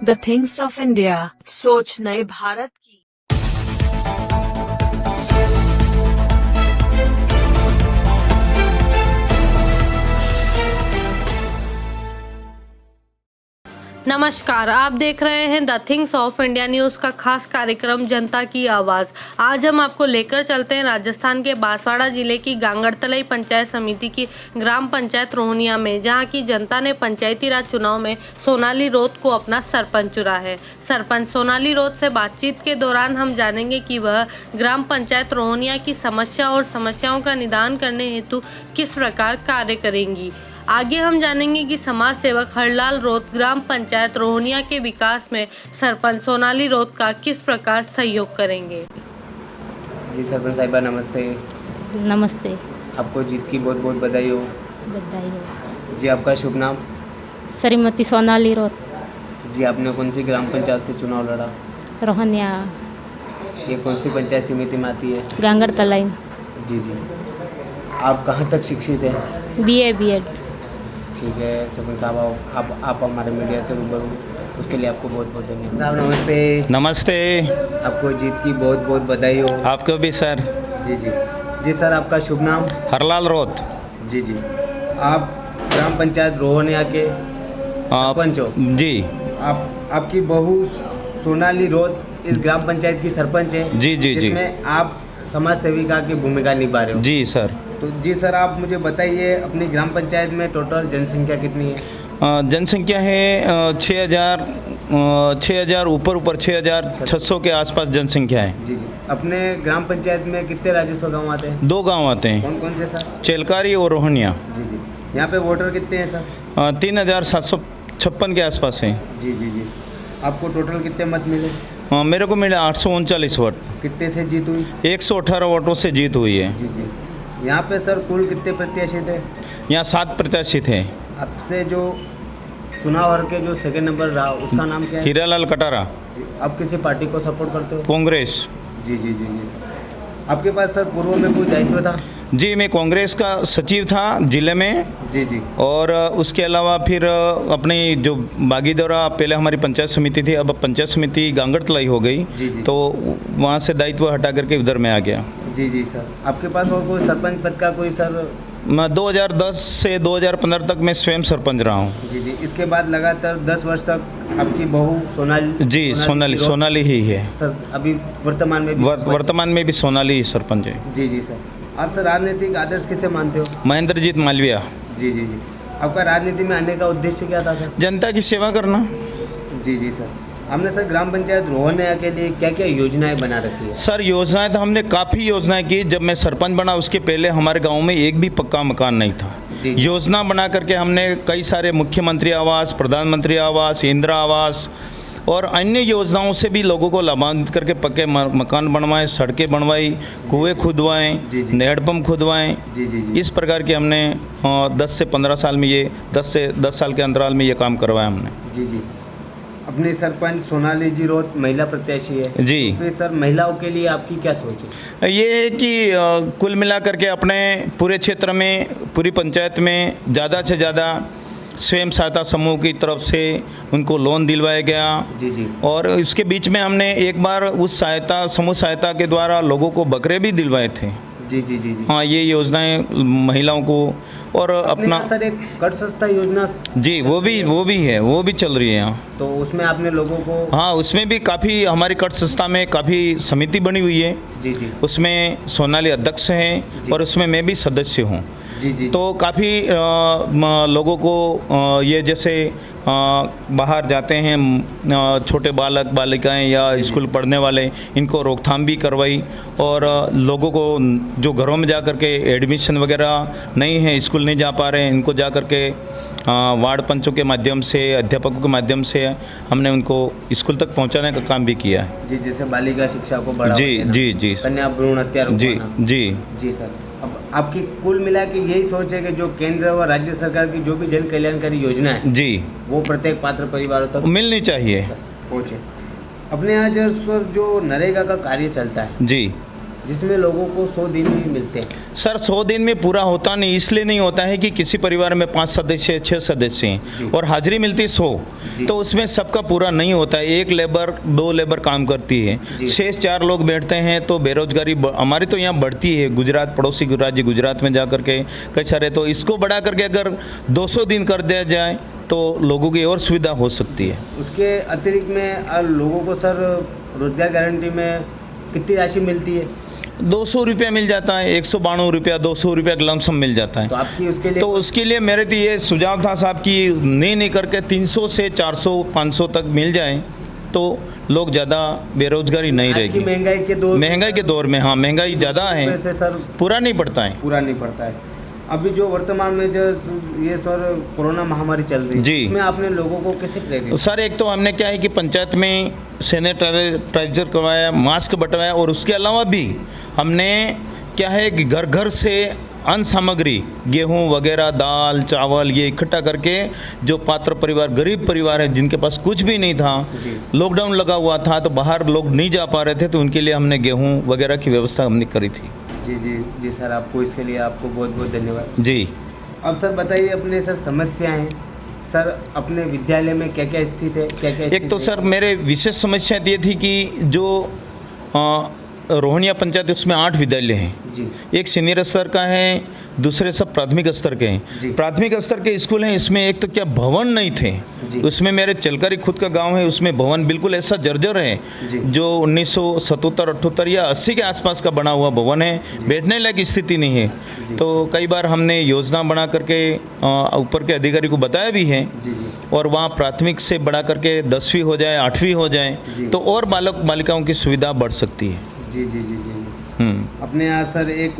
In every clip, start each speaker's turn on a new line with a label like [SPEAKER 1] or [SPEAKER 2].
[SPEAKER 1] The things of India, सोच नए भारत की।
[SPEAKER 2] नमस्कार, आप देख रहे हैं the things of India news का खास कार्यक्रम जनता की आवाज़। आज हम आपको लेकर चलते हैं राजस्थान के बांसवाड़ा जिले की गांगड़तलाई पंचायत समिति की ग्राम पंचायत रोहनिया में, जहां की जनता ने पंचायती राज चुनाव में सोनाली रोत को अपना सरपंच चुना है। सरपंच सोनाली रोत से बातचीत के दौरान हम जानेंगे कि वह ग्राम पंचायत रोहनिया की समस्या और समस्याओं का निदान करने हेतु किस प्रकार कार्य करेंगी। आगे हम जानेंगे कि समाज सेवक हरलाल रोत ग्राम पंचायत रोहनिया के विकास में सरपंच सोनाली रोत का किस प्रकार सहयोग करेंगे।
[SPEAKER 3] जी सरपंच साहिबा नमस्ते।
[SPEAKER 4] नमस्ते।
[SPEAKER 3] आपको जीत की बहुत बहुत बधाई हो।
[SPEAKER 4] बधाई हो।
[SPEAKER 3] जी आपका शुभ नाम?
[SPEAKER 4] श्रीमती सोनाली रोत।
[SPEAKER 3] जी आपने कौन सी ग्राम पंचायत से चुनाव लड़ा?
[SPEAKER 4] रोहनिया।
[SPEAKER 3] ये कौन सी पंचायत समिति में आती है?
[SPEAKER 4] गांगड़तलाई।
[SPEAKER 3] जी जी। आप कहाँ तक शिक्षित हैं?
[SPEAKER 4] BA BEd.
[SPEAKER 3] ठीक है सरपंच साहब, आप हमारे मीडिया से रूबरू, उसके लिए आपको बहुत बहुत धन्यवाद। साहब नमस्ते।
[SPEAKER 5] नमस्ते।
[SPEAKER 3] आपको जीत की बहुत बहुत बधाई हो।
[SPEAKER 5] आपको भी सर।
[SPEAKER 3] जी जी। जी सर आपका शुभ नाम?
[SPEAKER 5] हरलाल रोत।
[SPEAKER 3] जी जी। आप ग्राम पंचायत रोहनिया के सरपंच हो?
[SPEAKER 5] जी।
[SPEAKER 3] आपकी बहू सोनाली रोत इस ग्राम पंचायत की सरपंच है?
[SPEAKER 5] जी जी जी।
[SPEAKER 3] जिसमें आप समाज सेविका की भूमिका निभा रहे हो?
[SPEAKER 5] जी सर।
[SPEAKER 3] तो जी सर आप मुझे बताइए, अपनी ग्राम पंचायत में टोटल जनसंख्या कितनी है?
[SPEAKER 5] जनसंख्या है 6,000 ऊपर 6,600 के आसपास जनसंख्या है।
[SPEAKER 3] जी जी। अपने ग्राम पंचायत में कितने राजस्व गाँव आते हैं?
[SPEAKER 5] 2 गांव आते हैं।
[SPEAKER 3] कौन कौन से सर?
[SPEAKER 5] चेलकारी और रोहनिया।
[SPEAKER 3] जी जी। यहाँ पे वोटर कितने हैं सर?
[SPEAKER 5] 3,756 के आसपास है।
[SPEAKER 3] जी जी जी। आपको टोटल कितने मत मिले?
[SPEAKER 5] मेरे को मिले 839 वोट।
[SPEAKER 3] कितने से जीत हुई?
[SPEAKER 5] 118 वोटों से जीत हुई है।
[SPEAKER 3] जी जी। यहाँ पे सर कुल कितने प्रत्याशी थे?
[SPEAKER 5] यहाँ 7 प्रत्याशी थे।
[SPEAKER 3] आपसे जो चुनाव हर के जो सेकंड नंबर रहा उसका नाम क्या है?
[SPEAKER 5] हीरालाल कटारा।
[SPEAKER 3] जी। आप किसी पार्टी को सपोर्ट करते हो?
[SPEAKER 5] कांग्रेस।
[SPEAKER 3] जी जी जी जी। आपके पास सर पूर्व में कोई दायित्व था?
[SPEAKER 5] जी मैं कांग्रेस का सचिव था जिले में।
[SPEAKER 3] जी जी।
[SPEAKER 5] और उसके अलावा फिर अपनी जो बागीदौरा, पहले हमारी पंचायत समिति थी, अब पंचायत समिति गांगड़तलाई हो गई।
[SPEAKER 3] जी जी।
[SPEAKER 5] तो वहाँ से दायित्व हटा करके उधर में आ गया।
[SPEAKER 3] जी जी सर। आपके पास और कोई सरपंच पद का कोई सर?
[SPEAKER 5] मैं 2010 से 2015 तक मैं स्वयं सरपंच रहा हूँ।
[SPEAKER 3] जी जी। इसके बाद लगातार 10 वर्ष तक आपकी बहू सोनाली?
[SPEAKER 5] जी सोनाली ही है
[SPEAKER 3] सर। अभी वर्तमान में भी?
[SPEAKER 5] वर्तमान में भी सोनाली ही सरपंच है।
[SPEAKER 3] जी जी सर। आप सर राजनीतिक आदर्श किसे मानते हो?
[SPEAKER 5] महेंद्रजीत मालवीय।
[SPEAKER 3] जी जी जी। आपका राजनीति में आने का उद्देश्य क्या था सर?
[SPEAKER 5] जनता की सेवा करना।
[SPEAKER 3] जी जी सर। हमने सर ग्राम पंचायत रोहनिया के लिए क्या क्या योजनाएं बना रखी है?
[SPEAKER 5] सर योजनाएं तो हमने काफ़ी योजनाएं की। जब मैं सरपंच बना उसके पहले हमारे गांव में एक भी पक्का मकान नहीं था।
[SPEAKER 3] जी।
[SPEAKER 5] योजना बना करके हमने कई सारे मुख्यमंत्री आवास, प्रधानमंत्री आवास, इंदिरा आवास और अन्य योजनाओं से भी लोगों को लाभान्वित करके पक्के मकान बनवाए, सड़कें बनवाई, कुएँ खुदवाएँ,
[SPEAKER 3] जी जी।
[SPEAKER 5] नहर पंप खुदवाएँ।
[SPEAKER 3] जी जी जी।
[SPEAKER 5] इस प्रकार के हमने 10 से 15 साल में ये 10 साल के अंतराल में ये काम करवाया हमने।
[SPEAKER 3] जी जी। अपनी सरपंच सोनाली जी रोत महिला प्रत्याशी है
[SPEAKER 5] जी।
[SPEAKER 3] तो फिर सर महिलाओं के लिए आपकी क्या सोच है?
[SPEAKER 5] ये है कि कुल मिला करके अपने पूरे क्षेत्र में, पूरी पंचायत में ज़्यादा से ज़्यादा स्वयं सहायता समूह की तरफ से उनको लोन दिलवाया गया।
[SPEAKER 3] जी जी।
[SPEAKER 5] और इसके बीच में हमने एक बार उस समूह सहायता के द्वारा लोगों को बकरे भी दिलवाए थे।
[SPEAKER 3] जी जी जी जी।
[SPEAKER 5] हाँ, ये योजनाएं महिलाओं को और अपना
[SPEAKER 3] सर एक कर सस्ता योजना?
[SPEAKER 5] जी वो भी है, वो भी चल रही है यहाँ।
[SPEAKER 3] तो उसमें आपने लोगों को?
[SPEAKER 5] हाँ, उसमें भी काफ़ी हमारी कट संस्था में काफ़ी समिति बनी हुई है।
[SPEAKER 3] जी जी।
[SPEAKER 5] उसमें सोनाली अध्यक्ष हैं और उसमें मैं भी सदस्य हूँ।
[SPEAKER 3] जी जी।
[SPEAKER 5] तो काफ़ी लोगों को ये जैसे बाहर जाते हैं छोटे बालक बालिकाएं या स्कूल पढ़ने वाले, इनको रोकथाम भी करवाई। और लोगों को जो घरों में जा कर के एडमिशन वगैरह नहीं है, स्कूल नहीं जा पा रहे हैं, इनको जा कर के वार्ड पंचों के माध्यम से, अध्यापकों के माध्यम से हमने उनको स्कूल तक पहुंचाने का काम भी किया है।
[SPEAKER 3] जी। जैसे बालिका शिक्षा को बढ़ावा
[SPEAKER 5] जी
[SPEAKER 3] देना,
[SPEAKER 5] जी जी।
[SPEAKER 3] कन्या भ्रूण हत्या
[SPEAKER 5] जी
[SPEAKER 3] रोकना।
[SPEAKER 5] जी
[SPEAKER 3] जी सर। अब आपकी कुल मिला के यही सोच है कि जो केंद्र व राज्य सरकार की जो भी जन कल्याणकारी योजना है
[SPEAKER 5] जी
[SPEAKER 3] वो प्रत्येक पात्र परिवारों तक
[SPEAKER 5] मिलनी चाहिए।
[SPEAKER 3] पहुँचे। अपने यहाँ जो नरेगा का कार्य चलता है
[SPEAKER 5] जी।
[SPEAKER 3] जिसमें लोगों को 100 दिन ही मिलते हैं।
[SPEAKER 5] सर 100 दिन में पूरा होता नहीं, इसलिए नहीं होता है कि किसी परिवार में 5 सदस्य 6 सदस्य हैं और हाजिरी मिलती 100, तो उसमें सबका पूरा नहीं होता है। 1 लेबर 2 लेबर काम करती है, 6-4 लोग बैठते हैं तो बेरोजगारी हमारी तो यहाँ बढ़ती है। गुजरात, पड़ोसी राज्य गुजरात में जा कर के कई सारे, तो इसको बढ़ा करके अगर 200 दिन कर दिया जाए तो लोगों की और सुविधा हो सकती है।
[SPEAKER 3] उसके अतिरिक्त में लोगों को सर रोजगार गारंटी में कितनी राशि मिलती है?
[SPEAKER 5] 200 रुपया मिल जाता है, 192 रुपया 200 रुपया लमसम मिल जाता है।
[SPEAKER 3] तो आपकी उसके लिए
[SPEAKER 5] तो उसके लिए मेरे तो ये सुझाव था साहब कि नहीं करके 300 से 400 500 तक मिल जाए तो लोग ज़्यादा बेरोजगारी नहीं
[SPEAKER 3] आज की
[SPEAKER 5] रहेगी।
[SPEAKER 3] महंगाई के दौर
[SPEAKER 5] में हाँ महंगाई ज़्यादा है,
[SPEAKER 3] वैसे सर
[SPEAKER 5] पूरा नहीं पड़ता है।
[SPEAKER 3] पूरा नहीं पड़ता है। अभी जो वर्तमान में जो ये सर कोरोना महामारी चल रही है,
[SPEAKER 5] जी।
[SPEAKER 3] इसमें आपने लोगों को कैसे प्रेरित?
[SPEAKER 5] सर एक तो हमने क्या है कि पंचायत में सैनिटाइजर करवाया, मास्क बंटवाया और उसके अलावा भी हमने क्या है कि घर घर से अन्न सामग्री, गेहूं वगैरह, दाल चावल ये इकट्ठा करके जो पात्र परिवार, गरीब परिवार है जिनके पास कुछ भी नहीं था, लॉकडाउन लगा हुआ था तो बाहर लोग नहीं जा पा रहे थे, तो उनके लिए हमने गेहूं वगैरह की व्यवस्था हमने करी थी।
[SPEAKER 3] जी जी जी सर, आपको इसके लिए आपको बहुत बहुत धन्यवाद।
[SPEAKER 5] जी
[SPEAKER 3] अब सर बताइए अपने सर समस्याएं सर अपने विद्यालय में क्या क्या स्थित है, क्या क्या
[SPEAKER 5] एक तो सर मेरे विशेष समस्या ये थी कि जो रोहनिया पंचायत है उसमें 8 विद्यालय हैं
[SPEAKER 3] जी।
[SPEAKER 5] एक सीनियर स्तर का है, दूसरे सब प्राथमिक स्तर के हैं। प्राथमिक स्तर के स्कूल हैं, इसमें एक तो क्या भवन नहीं थे, उसमें मेरे चलकरी खुद का गांव है, उसमें भवन बिल्कुल ऐसा जर्जर है जो 1977-78 या 80 के आसपास का बना हुआ भवन है, बैठने लायक स्थिति नहीं है। तो कई बार हमने योजना बना करके ऊपर के अधिकारी को बताया भी है और वहाँ प्राथमिक से बढ़ा करके 10वीं हो जाए, 8वीं हो जाए तो और बालक बालिकाओं की सुविधा बढ़ सकती है।
[SPEAKER 3] जी जी जी जी अपने यहाँ सर एक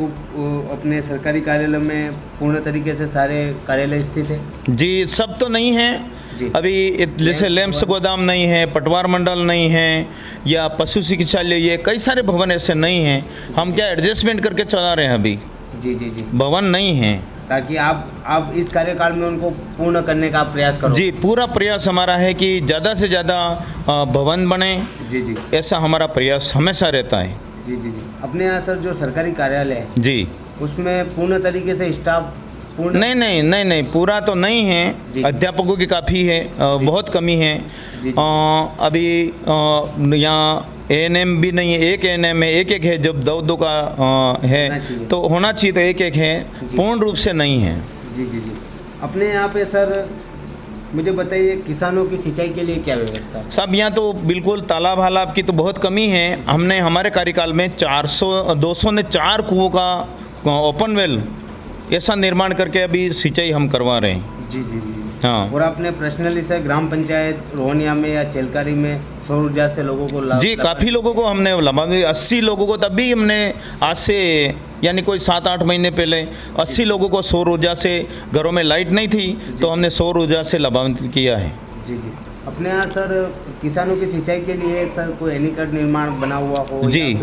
[SPEAKER 3] अपने सरकारी कार्यालय में पूर्ण तरीके से सारे कार्यालय स्थित है? जी
[SPEAKER 5] सब तो नहीं है अभी, जैसे लेम्स गोदाम नहीं है, पटवार मंडल नहीं है या पशु चिकित्सालय, ये कई सारे भवन ऐसे नहीं हैं। हम क्या एडजस्टमेंट करके चला रहे हैं अभी। जी जी जी भवन नहीं है,
[SPEAKER 3] ताकि आप इस कार्यकाल में उनको पूर्ण करने का प्रयास करो।
[SPEAKER 5] जी पूरा प्रयास हमारा है कि ज़्यादा से ज़्यादा भवन बने। जी जी ऐसा हमारा प्रयास हमेशा रहता है।
[SPEAKER 3] जी जी जी अपने यहाँ सर जो सरकारी कार्यालय है जी उसमें पूर्ण तरीके से स्टाफ पूर्ण
[SPEAKER 5] नहीं पूरा तो नहीं है, अध्यापकों की काफ़ी है, बहुत कमी है। अभी यहाँ ANM भी नहीं है, एक ANM है, एक है, जब 2 का है तो होना चाहिए, तो एक है, पूर्ण रूप से नहीं है।
[SPEAKER 3] जी जी जी अपने यहाँ पे सर मुझे बताइए किसानों की सिंचाई के लिए क्या व्यवस्था है?
[SPEAKER 5] सब यहाँ तो बिल्कुल तालाब हालाब की तो बहुत कमी है। हमने हमारे कार्यकाल में 204 कुओं का ओपन वेल ऐसा निर्माण करके अभी सिंचाई हम करवा रहे हैं। जी जी जी हाँ।
[SPEAKER 3] और आपने पर्सनली से ग्राम पंचायत रोहनिया में या चेलकारी में सौर ऊर्जा से लोगों को लाभ?
[SPEAKER 5] जी काफ़ी लोगों को हमने लाभ, 80 लोगों को तभी हमने आज से यानी कोई 7-8 महीने पहले 80 लोगों को सौर ऊर्जा से, घरों में लाइट नहीं थी तो हमने सौर ऊर्जा से लाभान्वित किया है। जी जी
[SPEAKER 3] अपने यहाँ सर किसानों की सिंचाई के लिए सर कोई एनीकट निर्माण बना हुआ हो?
[SPEAKER 5] जी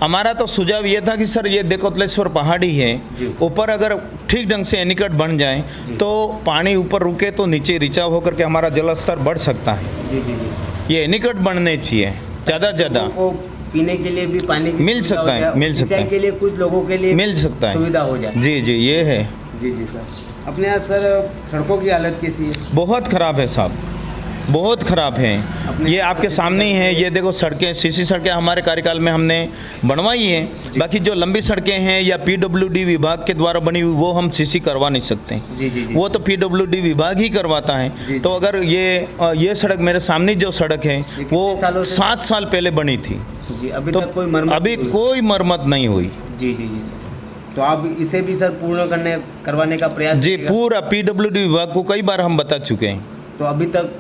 [SPEAKER 5] हमारा तो सुझाव ये था कि सर ये देकोतलेश्वर पहाड़ी है, ऊपर अगर ठीक ढंग से एनीकट बन जाए तो पानी ऊपर रुके तो नीचे रिचाव होकर के हमारा जल स्तर बढ़ सकता है। जी जी जी ये एनीकट बनने चाहिए ज़्यादा से ज़्यादा।
[SPEAKER 3] पीने के लिए भी पानी
[SPEAKER 5] मिल सकता है, मिल सकता है,
[SPEAKER 3] के लिए कुछ लोगों के लिए
[SPEAKER 5] मिल सकता है,
[SPEAKER 3] सुविधा हो जाए।
[SPEAKER 5] जी जी ये है।
[SPEAKER 3] जी जी सर अपने यहाँ सर सड़कों की हालत कैसी है?
[SPEAKER 5] बहुत ख़राब है साहब, बहुत ख़राब है। ये आपके सामने ही है, ये देखो सड़कें, सीसी सड़कें हमारे कार्यकाल में हमने बनवाई हैं। बाकी जो लंबी सड़कें हैं या PWD विभाग के द्वारा बनी हुई वो हम सीसी करवा नहीं सकते। वो तो PWD विभाग ही करवाता है। तो अगर ये सड़क मेरे सामने जो सड़क है वो 7 साल पहले बनी थी
[SPEAKER 3] जी, अभी
[SPEAKER 5] तो
[SPEAKER 3] तक
[SPEAKER 5] अभी कोई मरम्मत नहीं हुई।
[SPEAKER 3] जी जी जी सर, तो आप इसे भी सर पूर्ण करवाने का प्रयास?
[SPEAKER 5] जी पूरा PWD विभाग को कई बार हम बता चुके हैं,
[SPEAKER 3] तो अभी तक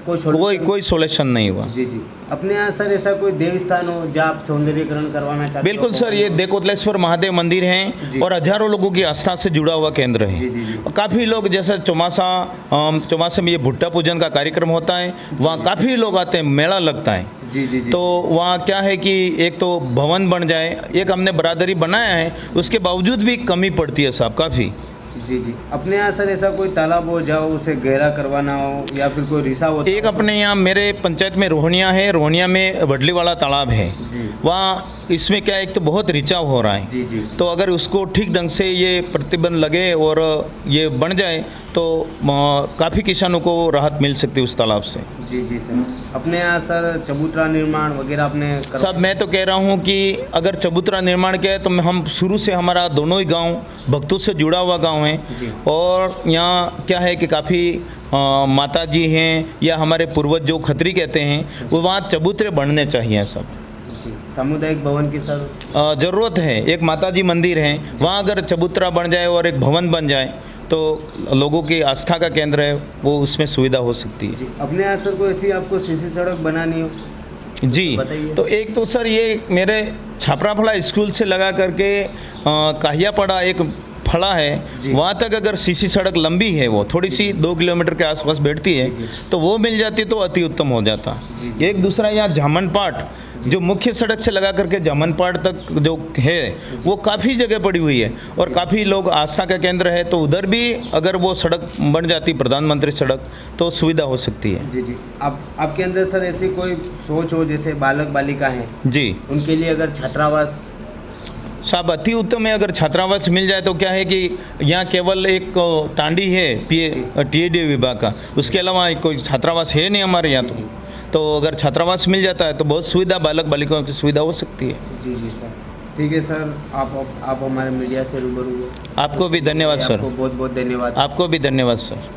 [SPEAKER 5] कोई सोल्यूशन नहीं हुआ।
[SPEAKER 3] जी जी अपने यहाँ सर ऐसा कोई देव स्थान हो जहाँ आप सौंदर्यीकरण करवाना चाहते?
[SPEAKER 5] बिल्कुल सर, ये देकोतलेश्वर महादेव मंदिर हैं और हजारों लोगों की आस्था से जुड़ा हुआ केंद्र है। और काफ़ी लोग, जैसे चौमासा में ये भुट्टा पूजन का कार्यक्रम होता है, वहाँ काफ़ी लोग आते हैं, मेला लगता है। जी। तो वहाँ क्या है कि एक तो भवन बन जाए, एक हमने बरादरी बनाया है, उसके बावजूद भी कमी पड़ती है साहब काफ़ी।
[SPEAKER 3] जी जी अपने यहाँ सर ऐसा कोई तालाब हो जाओ उसे गहरा करवाना हो या फिर कोई रिसाव हो?
[SPEAKER 5] एक अपने यहाँ मेरे पंचायत में रोहनिया है, रोहनिया में वडली वाला तालाब है।
[SPEAKER 3] जी।
[SPEAKER 5] वहाँ इसमें क्या है, एक तो बहुत रिचाव हो रहा है।
[SPEAKER 3] जी जी
[SPEAKER 5] तो अगर उसको ठीक ढंग से ये प्रतिबंध लगे और ये बन जाए तो काफ़ी किसानों को राहत मिल सकती है उस तालाब से।
[SPEAKER 3] जी जी सर। अपने यहाँ सर चबूतरा निर्माण वगैरह आपने
[SPEAKER 5] साहब मैं तो कह रहा हूँ कि अगर चबूतरा निर्माण किया है तो हम शुरू से, हमारा दोनों ही गांव भक्तों से जुड़ा हुआ गांव है
[SPEAKER 3] जी।
[SPEAKER 5] और यहाँ क्या है कि काफ़ी माता जी हैं या हमारे पूर्वज जो खत्री कहते हैं वो वहाँ चबूतरे बनने चाहिए सब।
[SPEAKER 3] जी। सामुदायिक भवन की सर
[SPEAKER 5] ज़रूरत है। एक माता जी मंदिर है, वहाँ अगर चबूतरा बन जाए और एक भवन बन जाए तो लोगों की आस्था का केंद्र है, वो उसमें सुविधा हो सकती है।
[SPEAKER 3] जी। अपने यहाँ सर कोई ऐसी आपको सीसी सड़क बनानी हो
[SPEAKER 5] जी,
[SPEAKER 3] बताइए।
[SPEAKER 5] तो एक तो सर ये मेरे छापराफड़ा स्कूल से लगा करके काहियापड़ा एक फड़ा है, वहाँ तक अगर सीसी सड़क लंबी है, वो थोड़ी सी 2 किलोमीटर के आसपास बैठती है, तो वो मिल जाती तो अति उत्तम हो जाता। एक दूसरा यहाँ जामनपाट जो मुख्य सड़क से लगा करके जामनपाट तक जो है वो काफ़ी जगह पड़ी हुई है और काफ़ी लोग आस्था का केंद्र है, तो उधर भी अगर वो सड़क बन जाती, प्रधानमंत्री सड़क, तो सुविधा हो सकती है।
[SPEAKER 3] जी जी। आपके अंदर सर ऐसी कोई सोच हो, जैसे बालक बालिका हैं
[SPEAKER 5] जी
[SPEAKER 3] उनके लिए अगर छात्रावास
[SPEAKER 5] साहब अति उत्तम है, अगर छात्रावास मिल जाए तो क्या है कि यहाँ केवल एक टांडी है TAD विभाग का, उसके अलावा कोई छात्रावास है नहीं हमारे यहाँ। तो अगर छात्रावास मिल जाता है तो बहुत सुविधा, बालक बालिकाओं की सुविधा हो सकती है।
[SPEAKER 3] जी जी सर। ठीक है सर, आप हमारे मीडिया से रूबरू हुए।
[SPEAKER 5] आपको भी धन्यवाद सर।
[SPEAKER 3] आपको बहुत बहुत धन्यवाद।
[SPEAKER 5] आपको भी धन्यवाद सर।